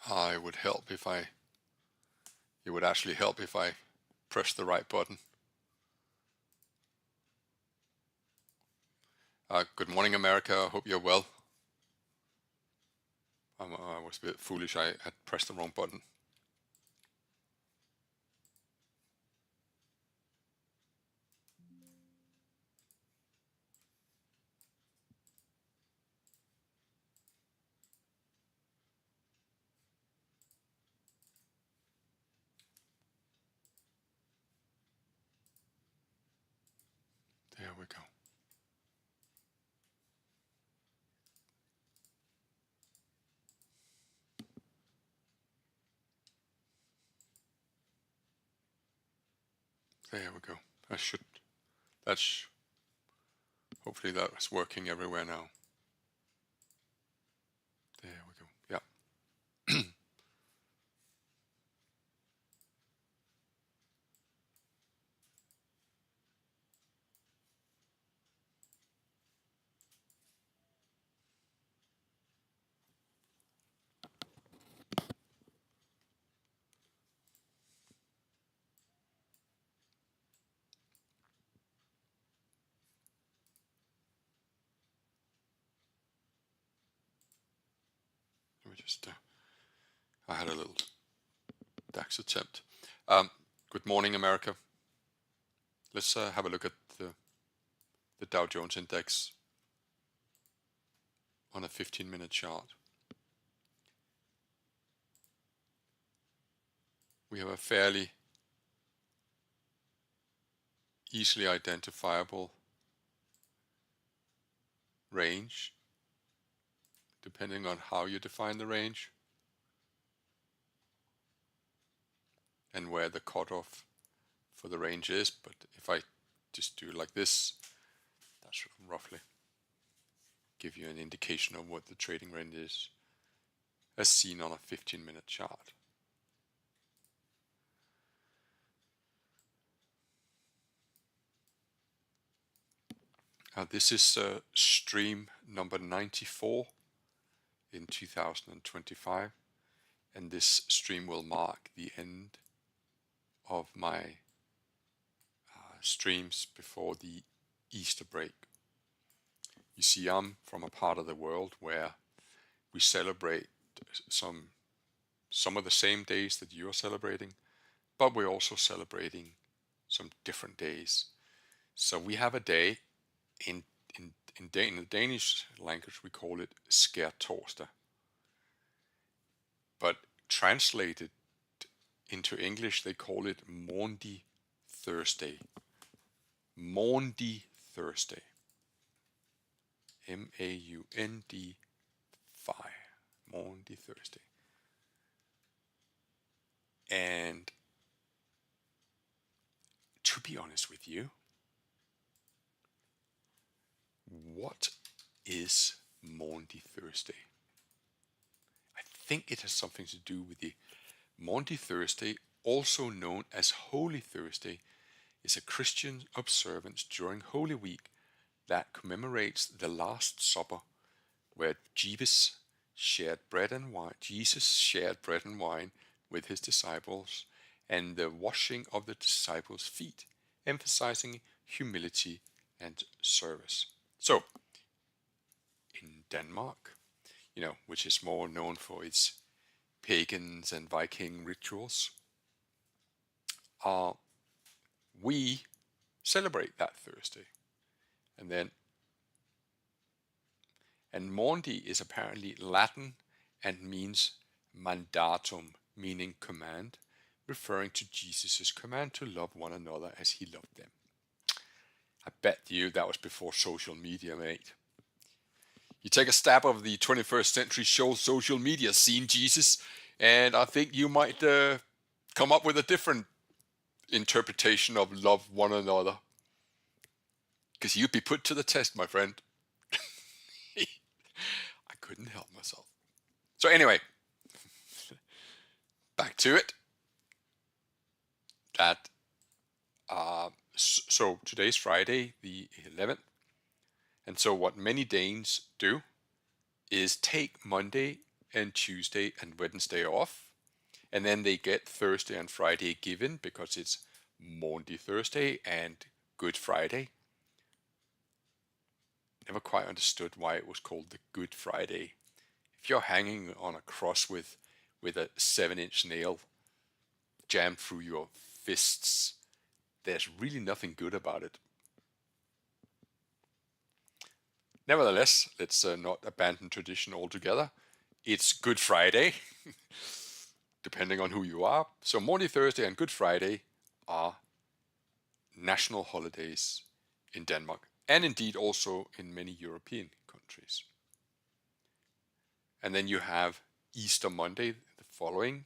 It would help if it would actually help if I press the right button. Good morning, America. I hope you're well. I was a bit foolish. I had pressed the wrong button. There we go. There we go. Hopefully that's working everywhere now. There we go. Yeah. Let me just, I had a little DAX attempt. Good morning, America. Let's have a look at the Dow Jones index on a 15-minute chart. We have a fairly easily identifiable range, depending on how you define the range and where the cutoff for the range is. But if I just do like this, that should roughly give you an indication of what the trading range is as seen on a 15-minute chart. This is stream number 94 in 2025, and this stream will mark the end of my streams before the Easter break. You see, I'm from a part of the world where we celebrate some of the same days that you're celebrating, but we're also celebrating some different days. So we have a day in the Danish language, we call it skærtorsdag, but translated into English, they call it Maundy Thursday. Maundy Thursday. M-A-U-N-D fire. Maundy Thursday. And to be honest with you, what is Maundy Thursday? I think it has something to do with the Maundy Thursday, also known as Holy Thursday, is a Christian observance during Holy Week that commemorates the Last Supper, where Jesus shared bread and wine with his disciples, and the washing of the disciples' feet, emphasizing humility and service. So, in Denmark, which is more known for its pagans and Viking rituals, we celebrate that Thursday. And Maundy is apparently Latin and means mandatum, meaning command, referring to Jesus' command to love one another as he loved them. I bet you that was before social media, mate. You take a stab of the 21st century show social media scene, Jesus, and I think you might come up with a different interpretation of love one another. Because you'd be put to the test, my friend. I couldn't help myself. So anyway, back to it. So today's Friday, the 11th. And so what many Danes do is take Monday and Tuesday and Wednesday off. And then they get Thursday and Friday given because it's Maundy Thursday and Good Friday. Never quite understood why it was called the Good Friday. If you're hanging on a cross with a 7-inch nail jammed through your fists, there's really nothing good about it. Nevertheless, let's not abandon tradition altogether. It's Good Friday, depending on who you are. So Maundy Thursday and Good Friday are national holidays in Denmark, and indeed also in many European countries. And then you have Easter Monday, the following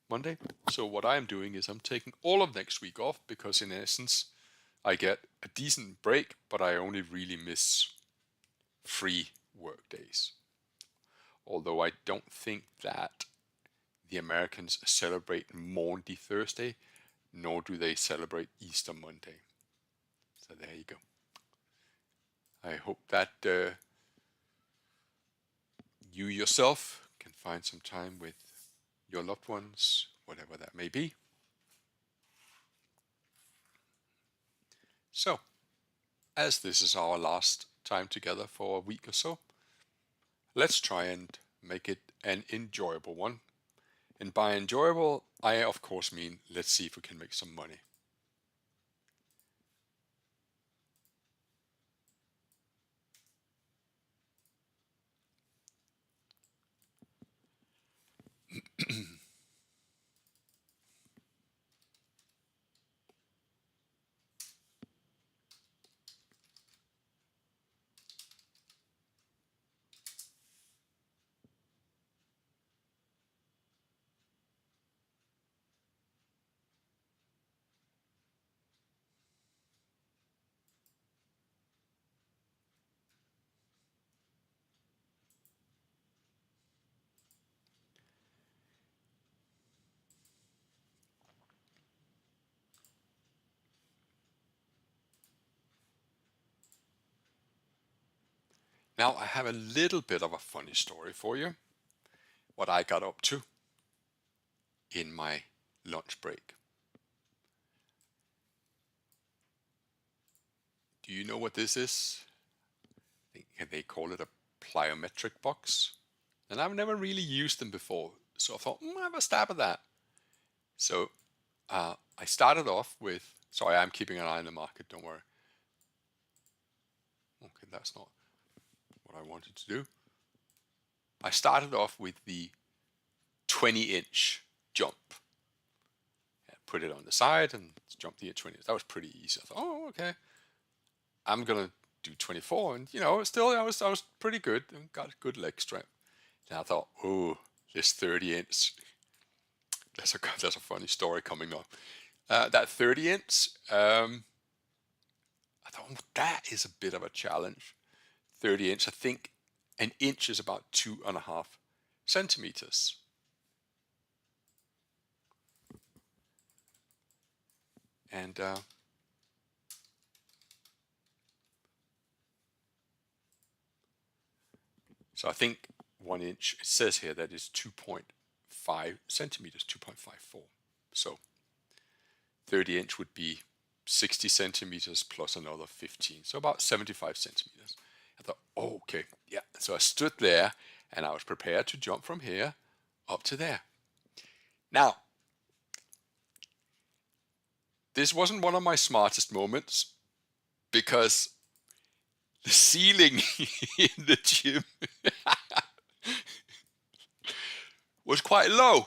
Monday. So what I'm doing is I'm taking all of next week off because in essence I get a decent break, but I only really miss 3 work days. Although I don't think that the Americans celebrate Maundy Thursday, nor do they celebrate Easter Monday. So there you go. I hope that you yourself can find some time with your loved ones, whatever that may be. So, as this is our last time together for a week or so, let's try and make it an enjoyable one. And by enjoyable, I of course mean let's see if we can make some money. Now I have a little bit of a funny story for you, what I got up to in my lunch break. Do you know what this is? They call it a plyometric box. And I've never really used them before, so I thought, have a stab at that. So I started off with, sorry, I'm keeping an eye on the market, don't worry. Okay, that's not what I wanted to do. I started off with the 20-inch jump. Put it on the side and jump the 20. That was pretty easy. I thought, oh, okay. I'm gonna do 24, and still I was pretty good and got good leg strength. And I thought, oh, this 30-inch. That's a funny story coming up. That 30-inch, I thought, that is a bit of a challenge. 30-inch, I think an inch is about 2.5 centimeters. And so I think 1 inch, it says here that is 2.5 centimeters, 2.54. So 30-inch would be 60 centimeters plus another 15, so about 75 centimeters. I thought, oh, okay, yeah. So I stood there and I was prepared to jump from here up to there. Now, this wasn't one of my smartest moments because the ceiling in the gym was quite low.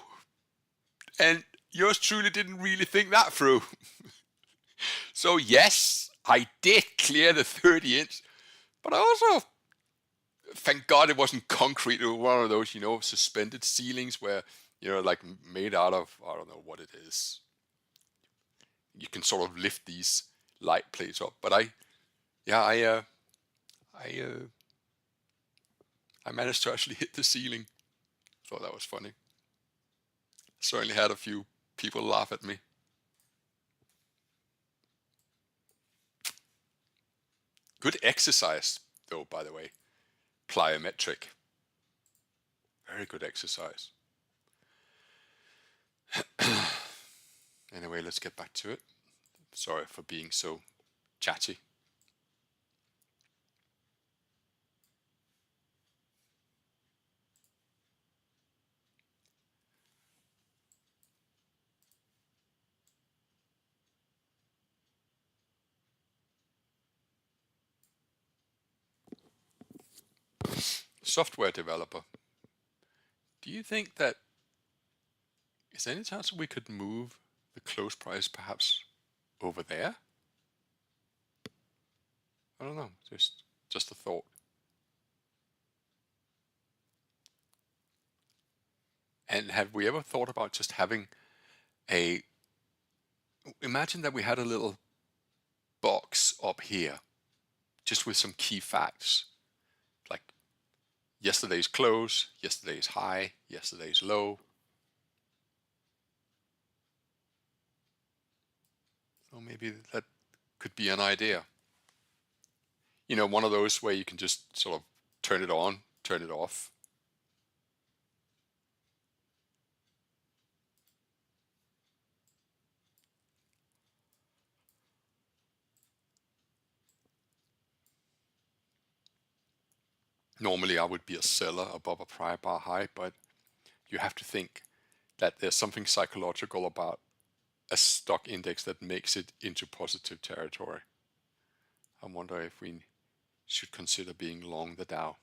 And yours truly didn't really think that through. So yes, I did clear the 30-inch, but I also, thank God it wasn't concrete. It was one of those, suspended ceilings where, like made out of, I don't know what it is. You can sort of lift these light plates up. But I managed to actually hit the ceiling. Thought that was funny. Certainly had a few people laugh at me. Good exercise, though, by the way. Plyometric. Very good exercise. Anyway, let's get back to it. Sorry for being so chatty. Software developer. Do you think that is there any chance we could move the close price perhaps over there? I don't know, just a thought. And have we ever thought about just having imagine that we had a little box up here just with some key facts like yesterday's close, yesterday's high, yesterday's low. So maybe that could be an idea. You know, one of those where you can just sort of turn it on, turn it off. Normally I would be a seller above a prior bar high, but you have to think that there's something psychological about a stock index that makes it into positive territory. I wonder if we should consider being long the Dow.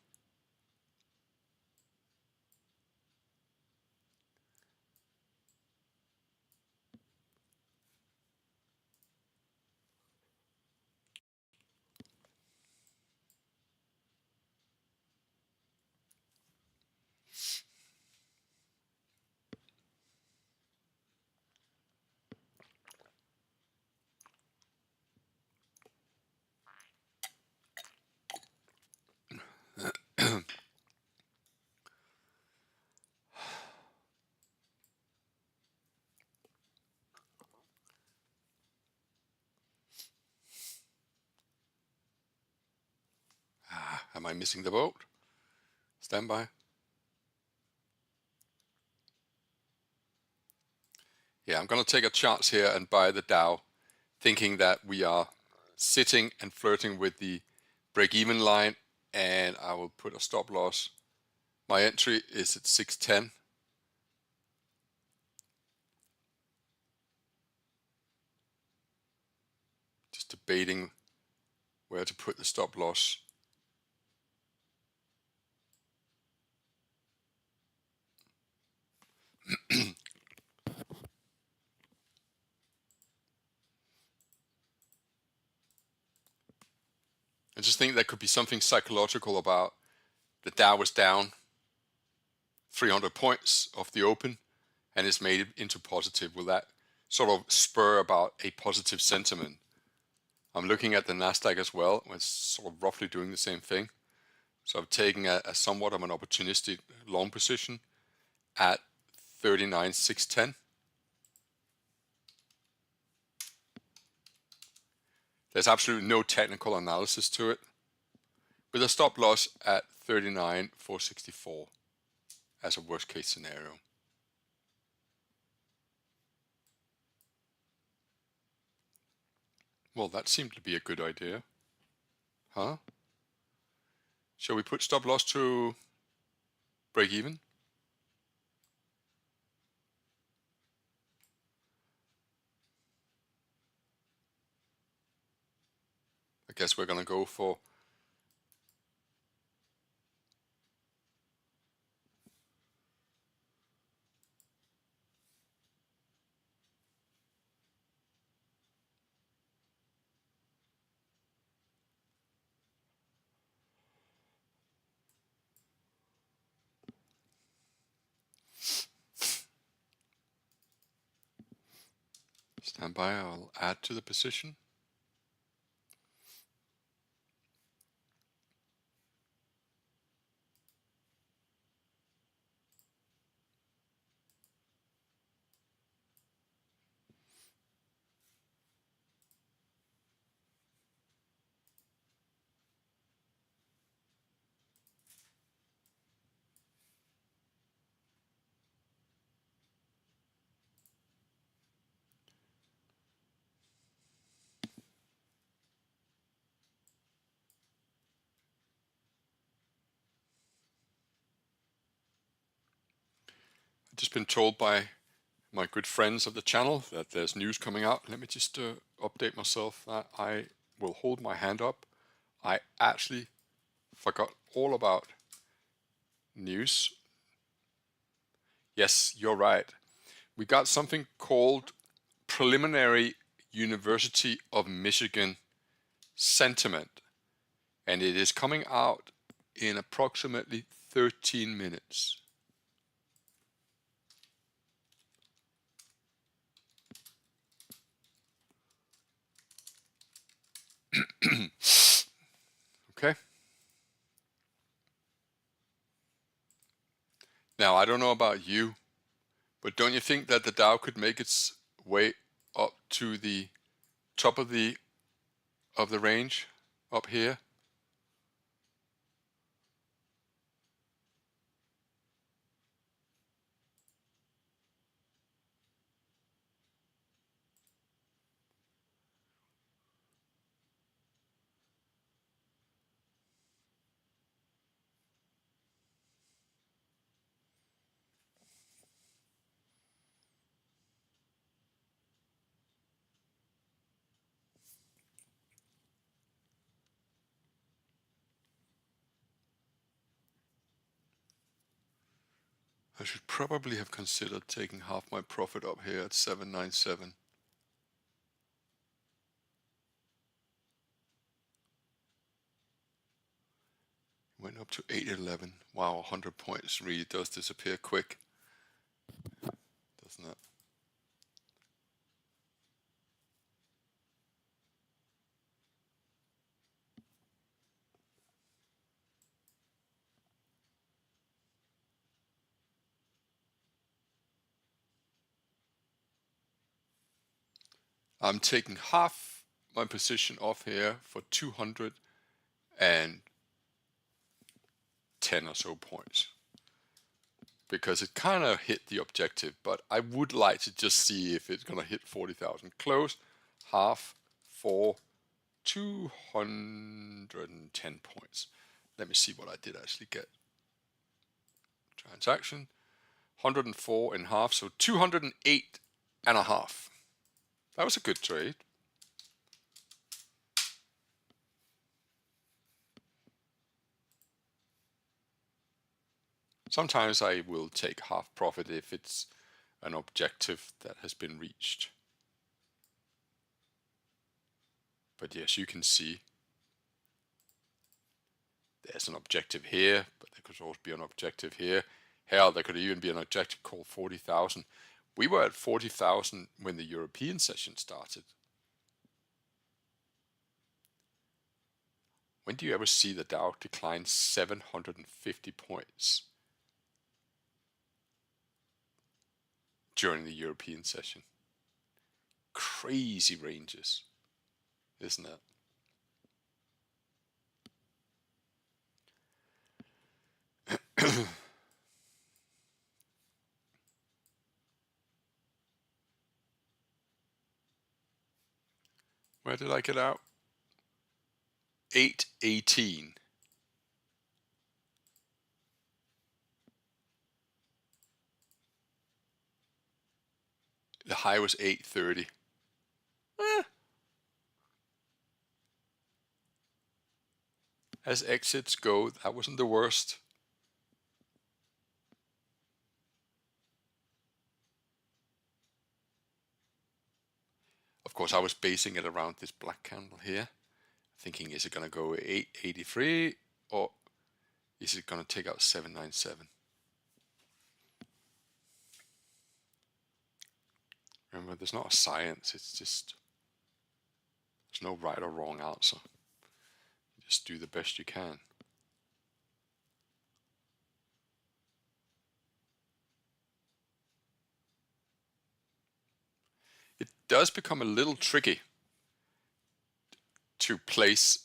Am I missing the boat? Stand by. Yeah, I'm going to take a chance here and buy the Dow, thinking that we are sitting and flirting with the break-even line, and I will put a stop loss. My entry is at 610. Just debating where to put the stop loss. I just think there could be something psychological about the Dow was down 300 points off the open and it's made it into positive. Will that sort of spur about a positive sentiment? I'm looking at the NASDAQ as well. It's sort of roughly doing the same thing. So I'm taking a somewhat of an opportunistic long position at 39,610. There's absolutely no technical analysis to it, with a stop loss at 39,464 as a worst case scenario. Well, that seemed to be a good idea. Huh? Shall we put stop loss to break even? I guess we're going to go for stand by. I'll add to the position. just been told by my good friends of the channel that there's news coming out. Let me just update myself that I will hold my hand up. I actually forgot all about news. Yes, you're right. We got something called preliminary University of Michigan sentiment, and it is coming out in approximately 13 minutes. Okay. Now, I don't know about you, but don't you think that the Dow could make its way up to the top of the range up here? I should probably have considered taking half my profit up here at 797. Went up to 811. Wow, 100 points really does disappear quick, doesn't it? I'm taking half my position off here for 210 or so points, because it kind of hit the objective, but I would like to just see if it's going to hit 40,000. Close, half for 210 points. Let me see what I did actually get. Transaction, 104 and half, so 208 and a half. That was a good trade. Sometimes I will take half profit if it's an objective that has been reached. But yes, you can see there's an objective here, but there could also be an objective here. Hell, there could even be an objective called 40,000. We were at 40,000 when the European session started. When do you ever see the Dow decline 750 points during the European session? Crazy ranges, isn't it? Where did I get out? 818. The high was 830. As exits go, that wasn't the worst. Of course, I was basing it around this black candle here, thinking, is it going to go 883 or is it going to take out 797? Remember, there's not a science, it's just, there's no right or wrong answer. You just do the best you can. It does become a little tricky to place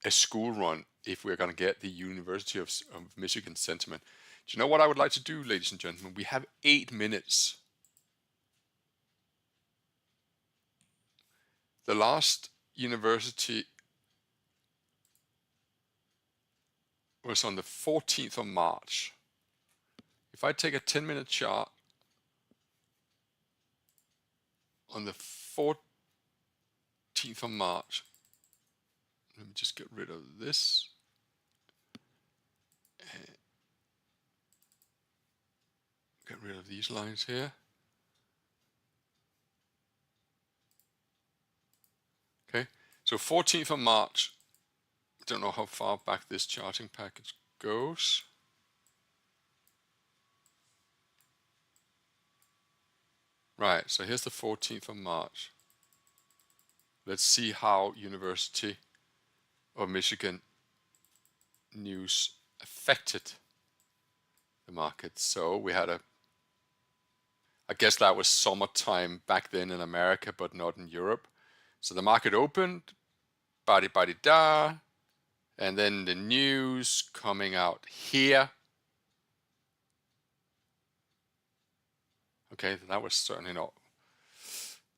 a school run if we're going to get the University of Michigan sentiment. Do you know what I would like to do, ladies and gentlemen? We have 8 minutes. The last university was on the 14th of March. if I take a 10-minute chart on the 14th of March, let me just get rid of this. Get rid of these lines here. Okay, so 14th of March, I don't know how far back this charting package goes. Right, so here's the 14th of March. Let's see how University of Michigan news affected the market. So we had I guess that was summertime back then in America, but not in Europe. So the market opened, ba-di-ba-di-da, and then the news coming out here. Okay, that was certainly not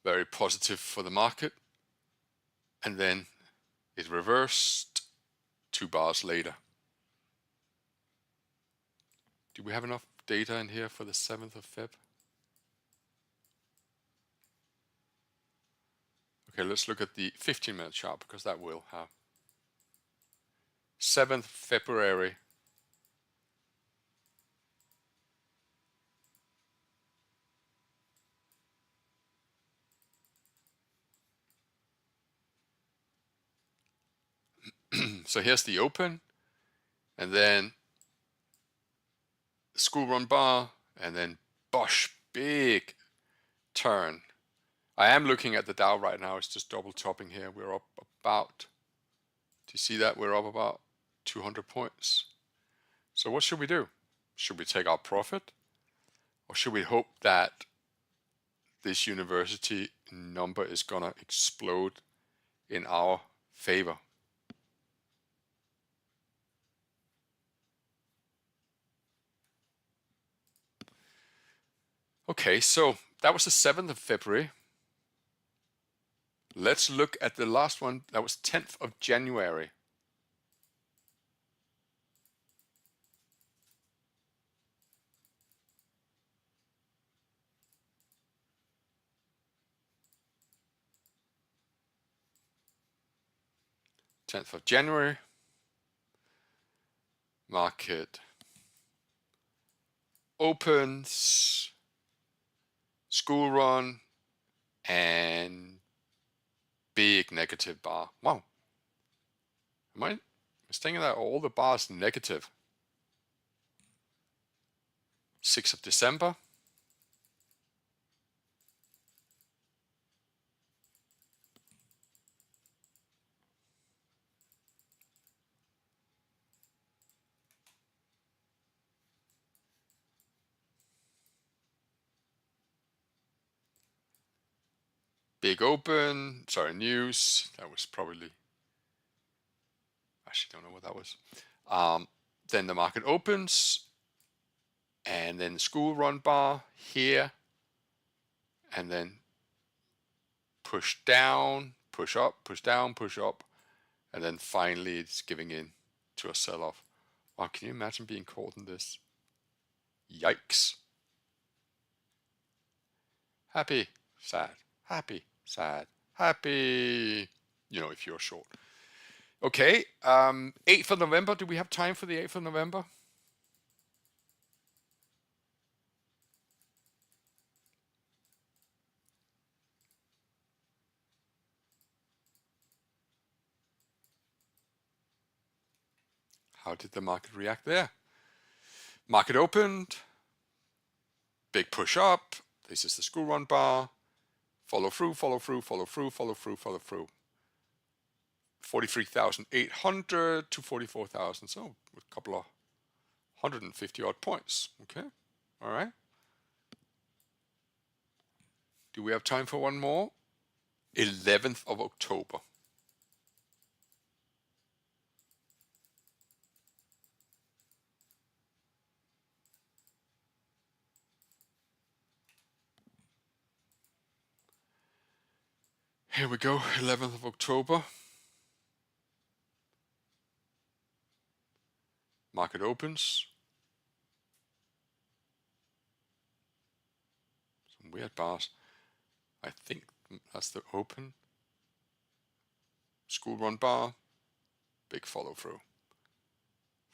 very positive for the market. And then it reversed 2 bars later. Do we have enough data in here for the 7th of Feb? Okay, let's look at the 15-minute chart because that will have. 7th February. So here's the open, and then school run bar, and then bosh, big turn. I am looking at the Dow right now. It's just double topping here. We're up about, do you see that? We're up about 200 points. So what should we do? Should we take our profit? Or should we hope that this university number is going to explode in our favor? Okay, so that was the 7th of February. Let's look at the last one. That was 10th of January. January, market opens, school run, and big negative bar. Wow. Am I thinking that all the bars negative? 6th of December. Big open, sorry, news. That was probably, actually don't know what that was. Then the market opens, and then the school run bar here, and then push down, push up, push down, push up, and then finally it's giving in to a sell-off. Wow, can you imagine being caught in this? Yikes. Happy, sad, happy, sad, happy. You know, if you're short. Okay, 8th of November. Do we have time for the 8th of November? How did the market react there? Market opened, big push up. This is the school run bar. Follow through, follow through, follow through, follow through, follow through. 43,800 to 44,000. So a couple of 150 odd points. Okay, all right. Do we have time for one more? 11th of October. Here we go, 11th of October. Market opens. weird bars. I think that's the open. School run bar. Big follow through.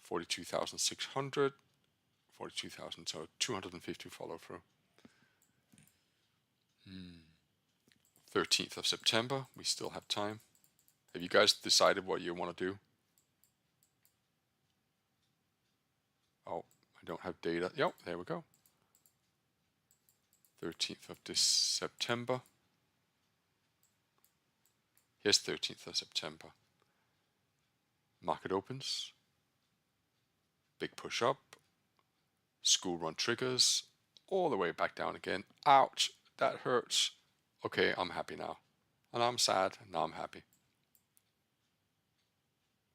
42,600. 42,000, so 250 follow through. 13th of September, we still have time. Have you guys decided what you want to do? Oh, I don't have data. Yep, there we go. 13th of this September. Here's 13th of September. Market opens. Big push up. School run triggers. All the way back down again. Ouch, that hurts. Okay, I'm happy now. And I'm sad, now I'm happy.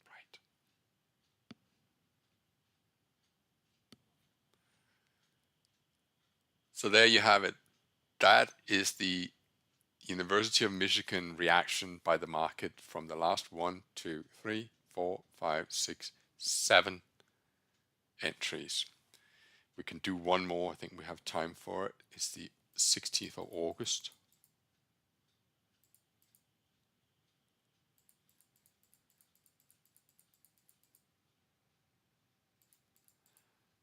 Right. So there you have it. That is the University of Michigan reaction by the market from the last 1, 2, 3, 4, 5, 6, 7 entries. We can do one more. I think we have time for it. It's the 16th of August.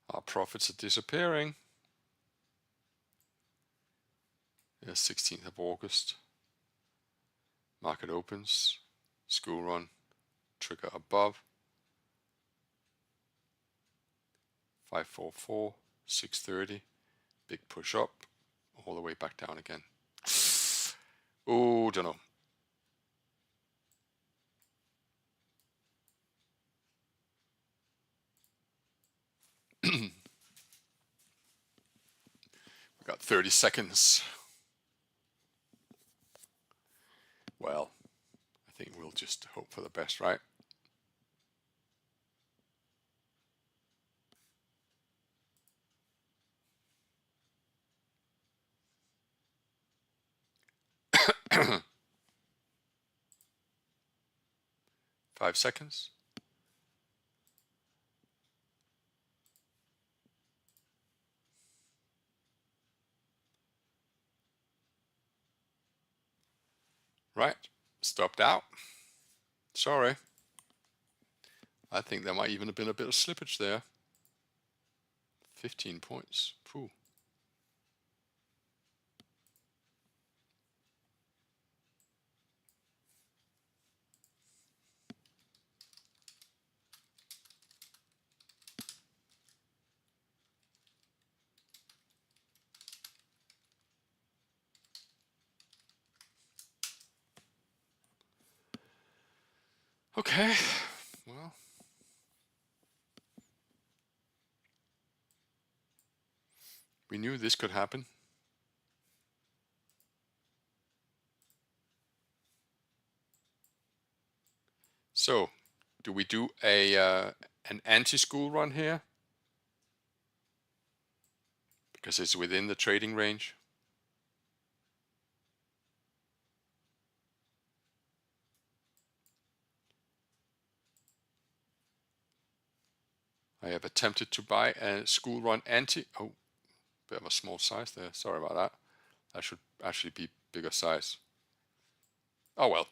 Our profits are disappearing. The 16th of August. Market opens. School run. Trigger above. 544, 630. Big push up. All the way back down again. Oh, don't know. We got 30 seconds. Well, I think we'll just hope for the best, right? Five seconds. Right, stopped out. Sorry. I think there might even have been a bit of slippage there. 15 points. Pooh. Okay, well. We knew this could happen. So, do we do an anti-school run here? Because it's within the trading range. I have attempted to buy a school run anti. Oh, bit of a small size there. Sorry about that. That should actually be bigger size. Oh well.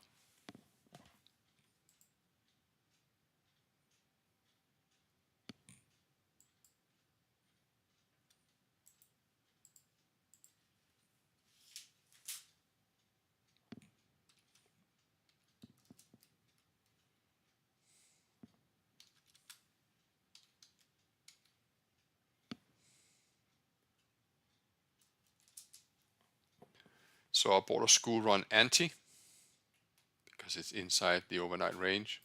So I bought a school run anti because it's inside the overnight range.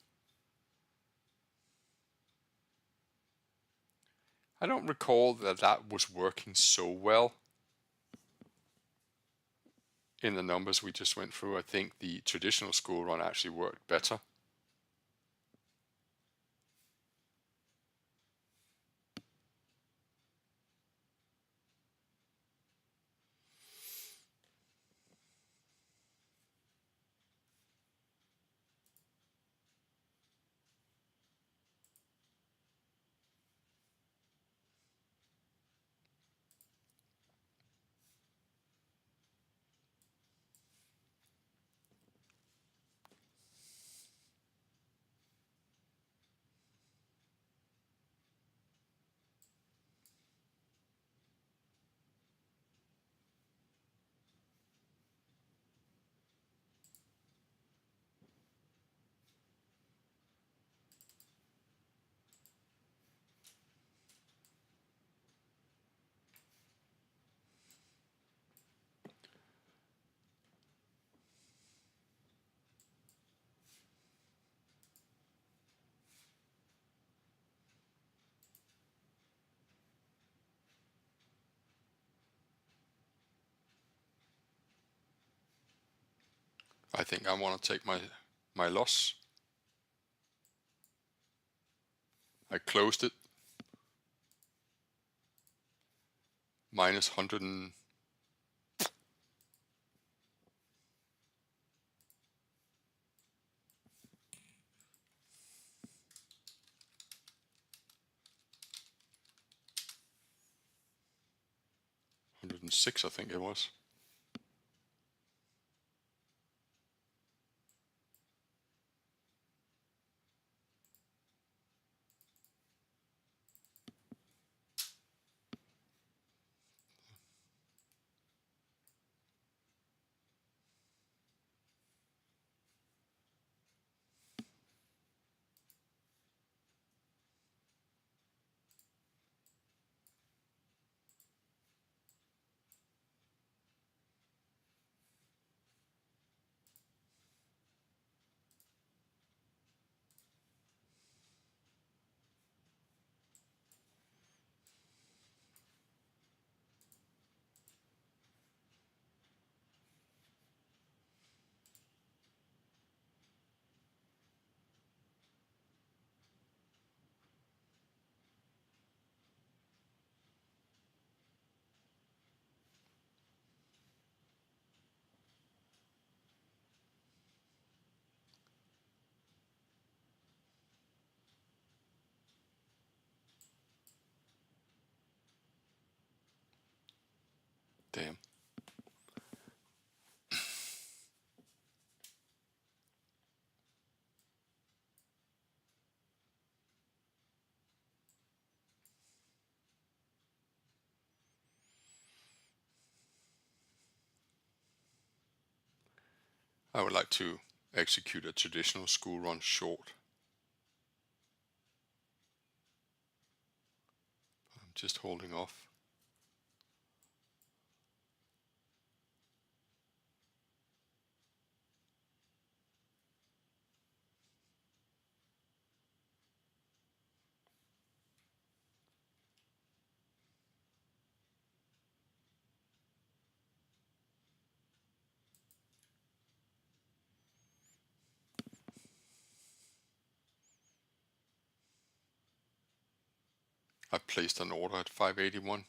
I don't recall that that was working so well in the numbers we just went through. I think the traditional school run actually worked better. I think I want to take my loss. I closed it minus 100 and 106, I think it was. Damn. I would like to execute a traditional school run short. I'm just holding off. I placed an order at 581.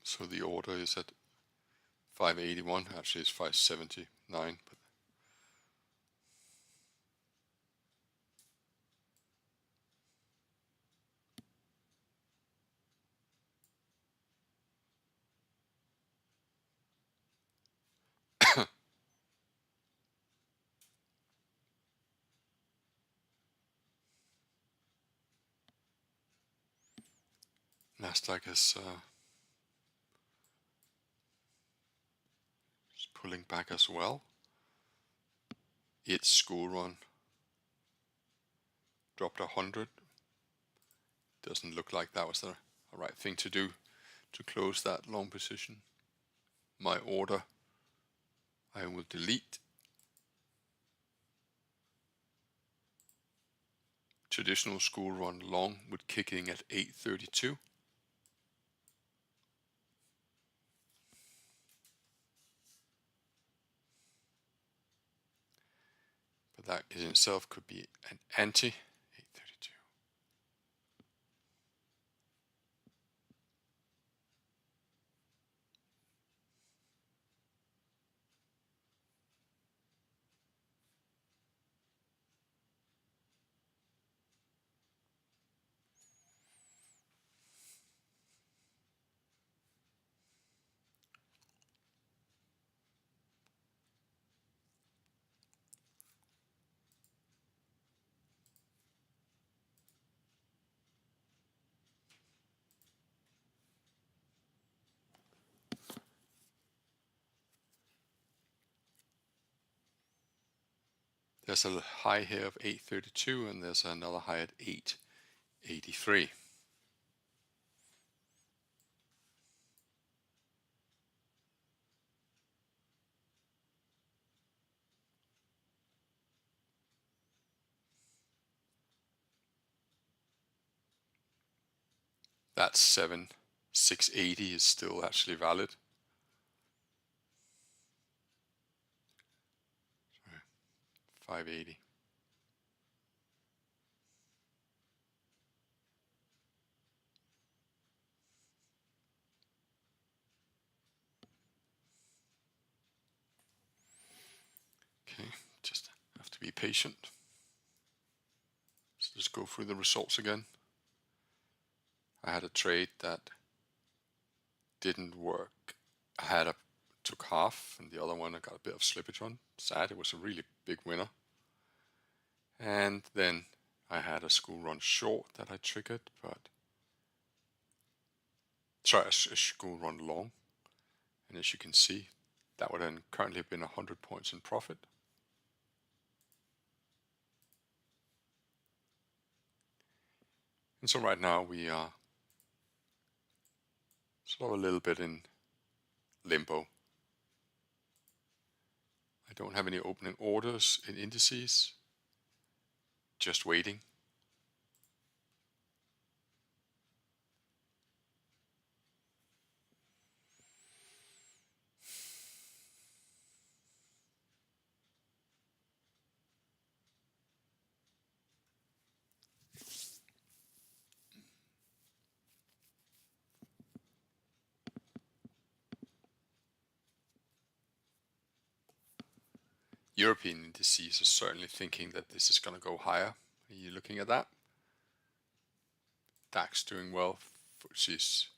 So the order is at 581. Actually, it's 579. But NASDAQ is pulling back as well. Its school run dropped 100. Doesn't look like that was the right thing to do to close that long position. My order I will delete. Traditional school run long would kick in at 832. But that in itself could be an anti 832. There's a high here of 832 and there's another high at 883. That 680 is still actually valid. 580. Okay, just have to be patient. So just go through the results again. I had a trade that didn't work. Took half, and the other one I got a bit of slippage on. Sad, it was a really big winner. And then I had a school run short that I triggered, a school run long. And as you can see, that would then currently have been 100 points in profit. And so right now we are sort of a little bit in limbo. I don't have any opening orders in indices, just waiting. European indices are certainly thinking that this is going to go higher. Are you looking at that? DAX doing well. FTSE is,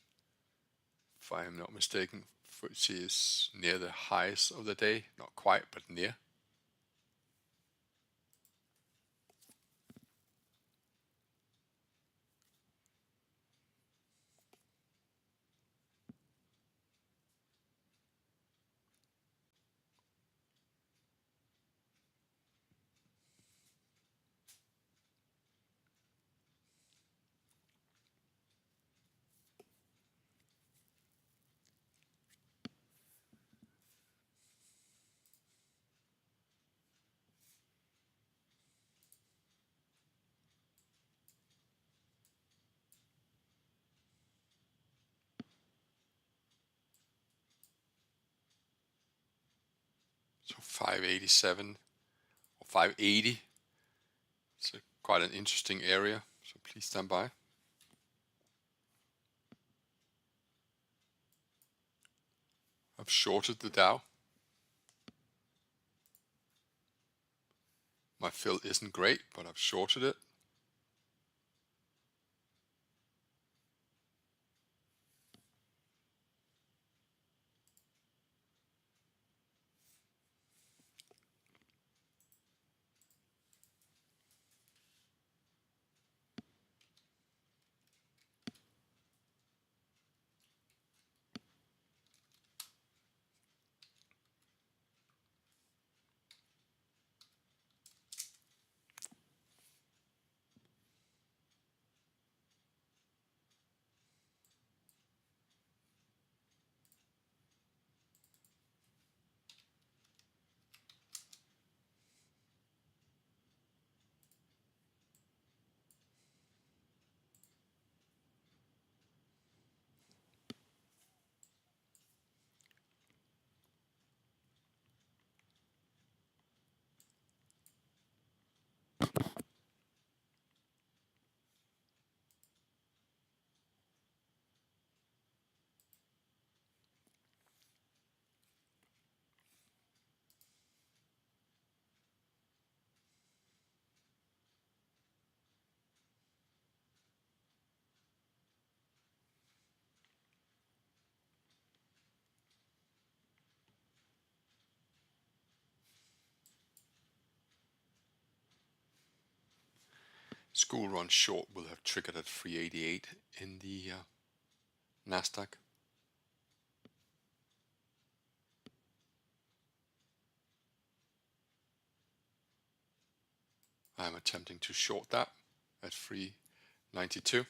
if I am not mistaken, FTSE is near the highs of the day. Not quite, but near. So 587 or 580. It's quite an interesting area, so please stand by. I've shorted the Dow. My fill isn't great, but I've shorted it. School run short will have triggered at 388 in the NASDAQ. I'm attempting to short that at 392.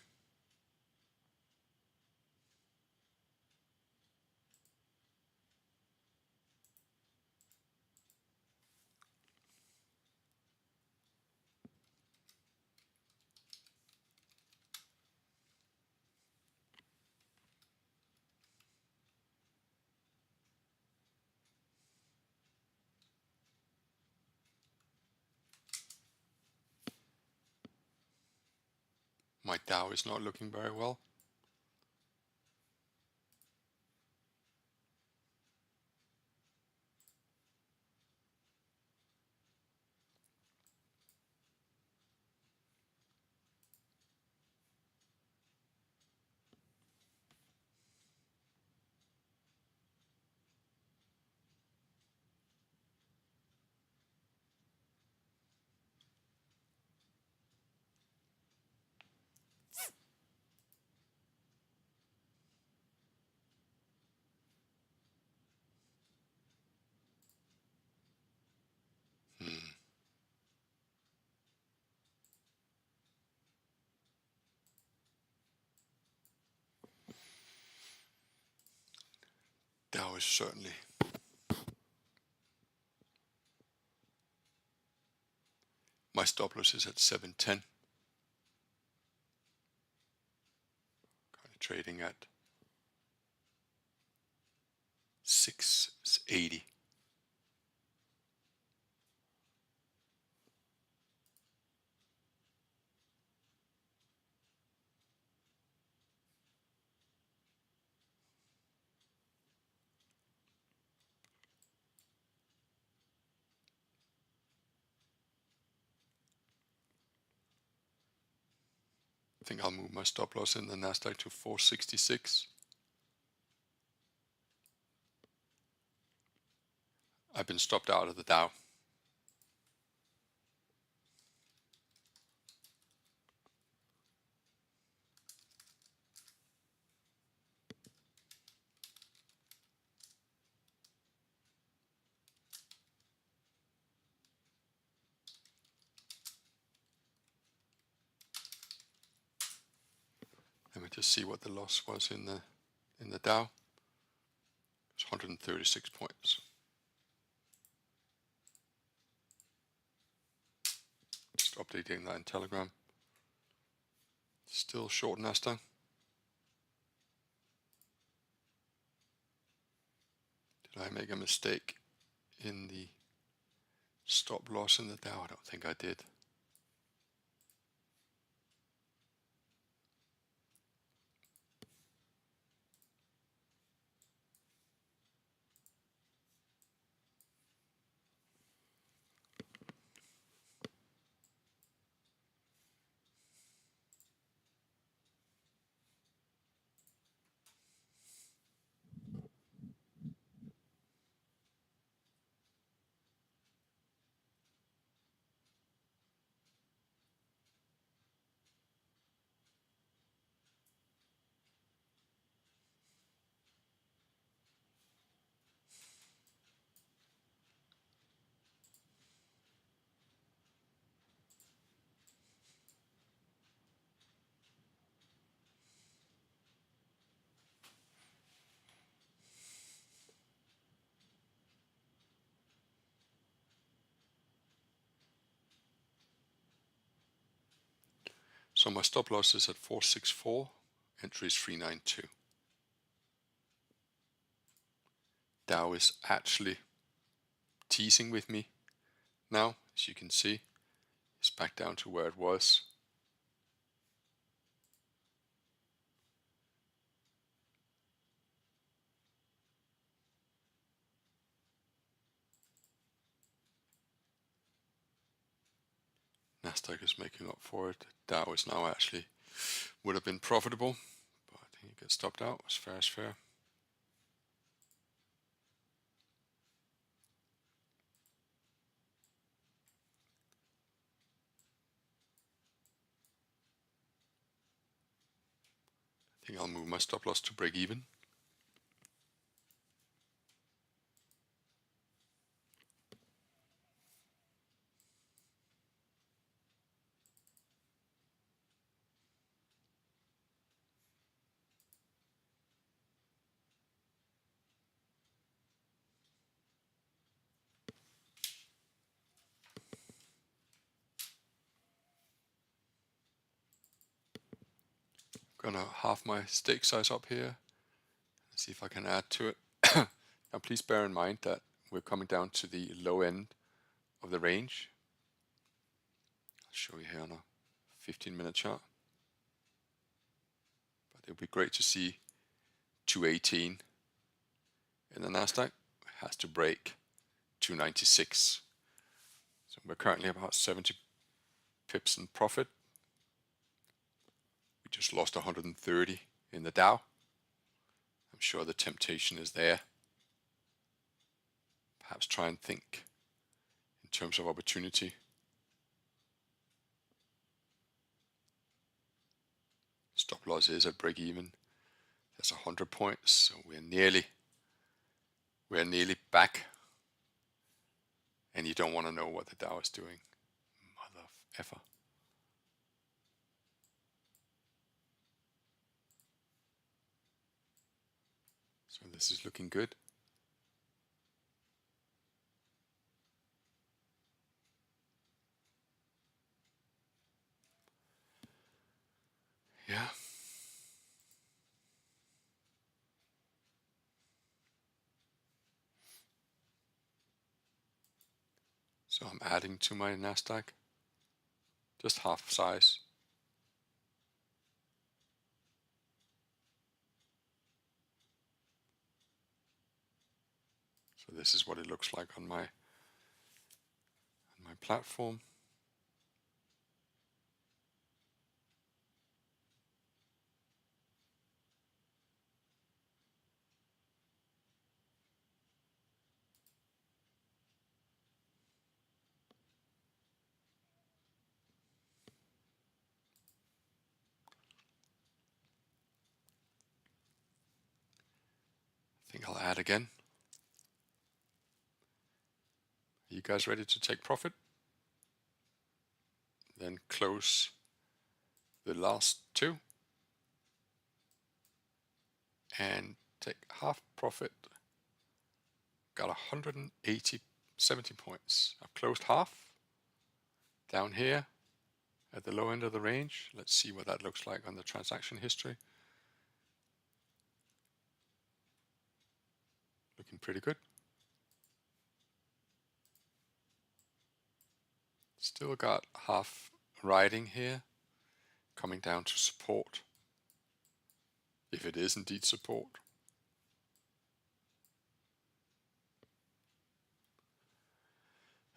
My Dow is not looking very well. Dow is certainly my stop loss is at 710. Kind of trading at 680. I think I'll move my stop loss in the NASDAQ to 466. I've been stopped out of the Dow. Let me just see what the loss was in the Dow. It's 136 points. Just updating that in Telegram. Still short NASDAQ. Did I make a mistake in the stop loss in the Dow? I don't think I did. So my stop loss is at 464, entry is 392. Dow is actually teasing with me now, as you can see. It's back down to where it was. NASDAQ is making up for it. Dow is now actually would have been profitable, but I think it gets stopped out. As fair as fair. I think I'll move my stop loss to break even. gonna half my stake size up here. Let's see if I can add to it. Now please bear in mind that we're coming down to the low end of the range. I'll show you here on a 15-minute chart. But it would be great to see 218 in the NASDAQ. It has to break 296. So we're currently about 70 pips in profit. We just lost 130 in the Dow. I'm sure the temptation is there. Perhaps try and think in terms of opportunity. Stop loss is at break even. There's 100 points, so we're nearly back. And you don't want to know what the Dow is doing. Mother effer. So this is looking good. Yeah. So I'm adding to my NASDAQ. Just half size. So this is what it looks like on my platform. I think I'll add again. Are you guys ready to take profit? Then close the last two and take half profit. Got 70 points. I've closed half down here at the low end of the range. Let's see what that looks like on the transaction history. Looking pretty good. Still got half riding here, coming down to support, if it is indeed support.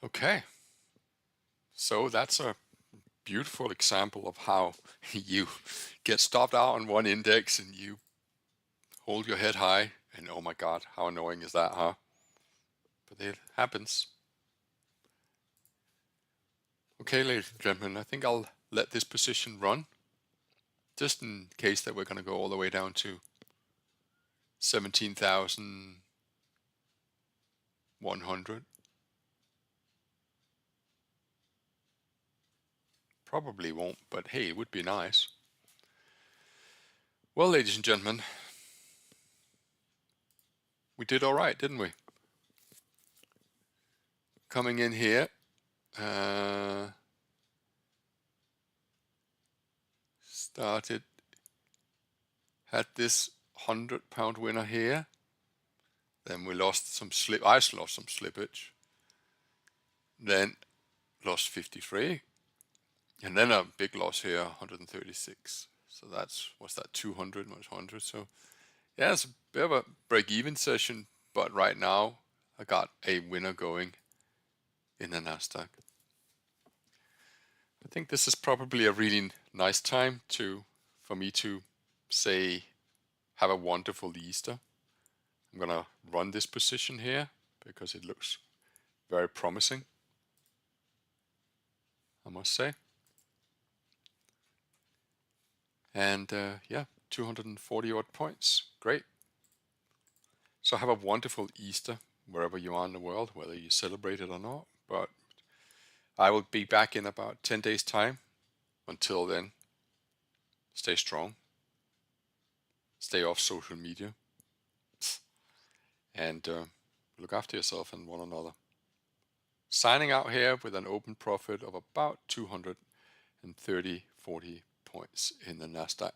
Okay, so that's a beautiful example of how you get stopped out on one index and you hold your head high, and oh my god, how annoying is that, huh? But it happens. Okay, ladies and gentlemen, I think I'll let this position run, just in case that we're going to go all the way down to 17,100. Probably won't, but hey, it would be nice. Well, ladies and gentlemen, we did all right, didn't we? Coming in here, had this £100 winner here. Then we lost some I lost some slippage. Then lost 53. And then a big loss here, 136. So what's that, 200 minus 100. So yeah, it's a bit of a break-even session, but right now I got a winner going in the NASDAQ. I think this is probably a really nice time for me to say have a wonderful Easter. I'm gonna run this position here because it looks very promising, I must say. And yeah, 240 odd points, great. So have a wonderful Easter wherever you are in the world, whether you celebrate it or not. But I will be back in about 10 days time. Until then, stay strong, stay off social media, and look after yourself and one another. Signing out here with an open profit of about 230-40 points in the NASDAQ.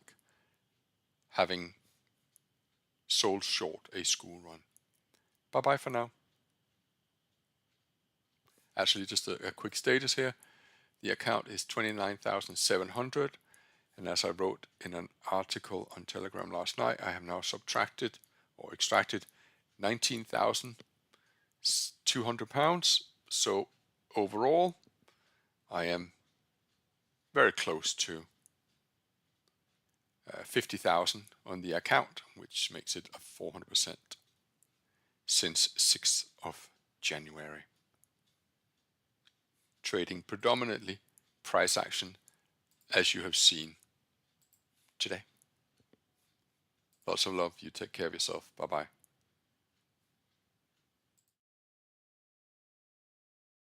having sold short a school run. Bye bye for now. Actually, just a quick status here. The account is 29,700, and as I wrote in an article on Telegram last night, I have now subtracted or extracted £19,200. So overall, I am very close to 50,000 on the account, which makes it a 400% since 6th of January. Trading predominantly price action, as you have seen today. Lots of love. You take care of yourself. Bye bye.